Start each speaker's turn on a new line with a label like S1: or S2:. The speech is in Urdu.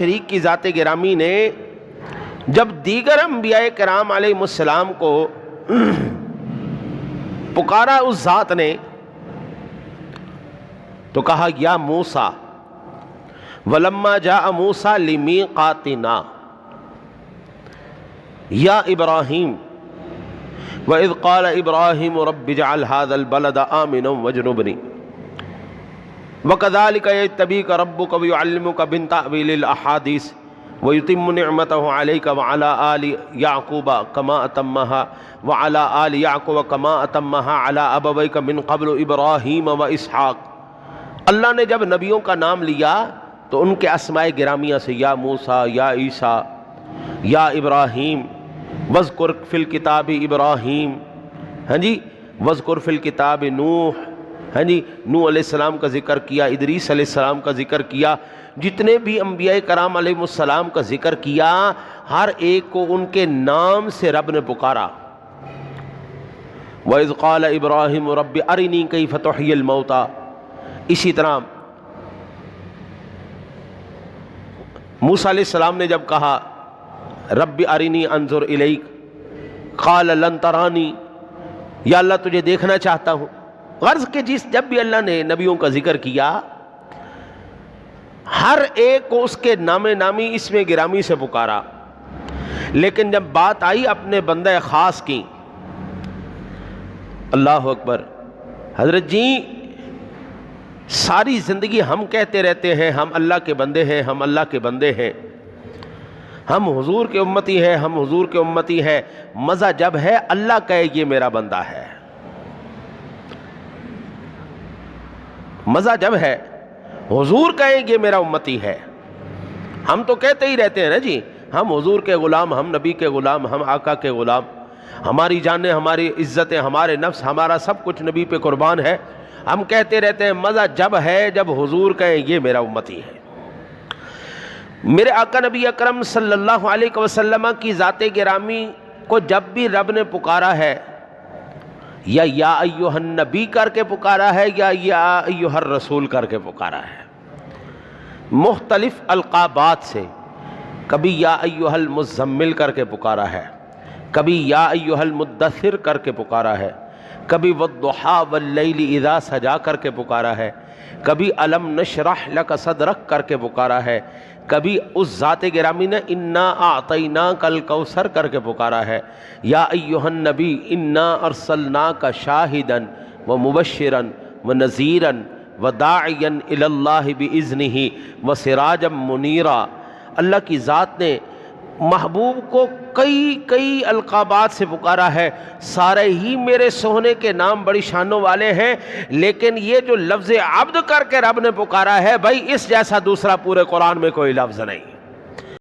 S1: شریک کی ذات گرامی نے جب دیگر انبیاء کرام علیہ السلام کو پکارا اس ذات نے تو کہا یا موسیٰ ولما جاء موسیٰ لمیقاتنا یا ابراہیم وَإِذْ قَالَ إِبْرَاهِيمُ رَبِّ اجْعَلْ هَذَا الْبَلَدَ آمِنًا وَاجْنُبْنِي وَكَذَلِكَ يَجْتَبِيكَ رَبُّكَ وَيُعَلِّمُكَ مِن تَأْوِيلِ الْأَحَادِيثِ وَيُتِمُّ نِعْمَتَهُ عَلَيْكَ وَعَلَى آلِ يَعْقُوبَ كَمَا أَتَمَّهَا وَعَلَى آلِ يَعْقُوبَ كَمَا أَتَمَّهَا عَلَى أَبَوَيْكَ مِن قَبْلُ إِبْرَاهِيمَ وَإِسْحَاقَ۔ اللہ نے جب نبیوں کا نام لیا تو ان کے اسماء گرامیہ سے یا موسیٰ، یا عیسیٰ، یا ابراہیم، وَاذْكُرْ فِي الْكِتَابِ ابراہیم، ہاں جی، وَاذْكُرْ فِي الْكِتَابِ نوح، ہاں جی، نوح علیہ السلام کا ذکر کیا، ادریس علیہ السلام کا ذکر کیا، جتنے بھی انبیاء کرام علیہ السلام کا ذکر کیا، ہر ایک کو ان کے نام سے رب نے پکارا۔ وَإِذْ قَالَ إِبْرَاهِيمُ رَبِّ أَرِنِي كَيْفَ تُحْيِي الْمَوْتَى۔ اسی طرح موسیٰ علیہ السلام نے جب کہا رب ارنی انظر الیک قال لن ترانی، یا اللہ تجھے دیکھنا چاہتا ہوں۔ غرض کہ جب بھی اللہ نے نبیوں کا ذکر کیا ہر ایک کو اس کے نام نامی اسم گرامی سے پکارا، لیکن جب بات آئی اپنے بندہ خاص کی، اللہ اکبر، حضرت جی ساری زندگی ہم کہتے رہتے ہیں ہم اللہ کے بندے ہیں، ہم اللہ کے بندے ہیں، ہم حضور کے امتی ہیں، ہم حضور کے امتی ہیں۔ مزہ جب ہے اللہ کہے یہ میرا بندہ ہے، مزہ جب ہے حضور کہے یہ میرا امتی ہے۔ ہم تو کہتے ہی رہتے ہیں نا جی، ہم حضور کے غلام، ہم نبی کے غلام، ہم آقا کے غلام، ہماری جانیں، ہماری عزتیں، ہمارے نفس، ہمارا سب کچھ نبی پہ قربان ہے۔ ہم کہتے رہتے ہیں مزہ جب ہے جب حضور کہیں یہ میرا امتی ہے۔ میرے آقا نبی اکرم صلی اللہ علیہ وسلم کی ذات گرامی کو جب بھی رب نے پکارا ہے، یا ایھا النبی کر کے پکارا ہے، یا ایھا الرسول کر کے پکارا ہے، مختلف القابات سے، کبھی یا ایھا المزمل کر کے پکارا ہے، کبھی یا ایھا المدثر کر کے پکارا ہے، کبھی والضحیٰ واللیل اذا سجا کر کے پکارا ہے، کبھی الم نشرح لک صدرک کر کے پکارا ہے، کبھی اس ذات گرامی نے انا اعطیناک الکوثر کر کے پکارا ہے، یا ایھا النبی انا ارسلناک شاہدا ومبشرا ونذیرا وداعیا الی اللہ باذنہ وسراجا منیرا۔ اللہ کی ذات نے محبوب کو کئی القابات سے پکارا ہے، سارے ہی میرے سونے کے نام بڑی شانوں والے ہیں، لیکن یہ جو لفظ عبد کر کے رب نے پکارا ہے، بھائی اس جیسا دوسرا پورے قرآن میں کوئی لفظ نہیں۔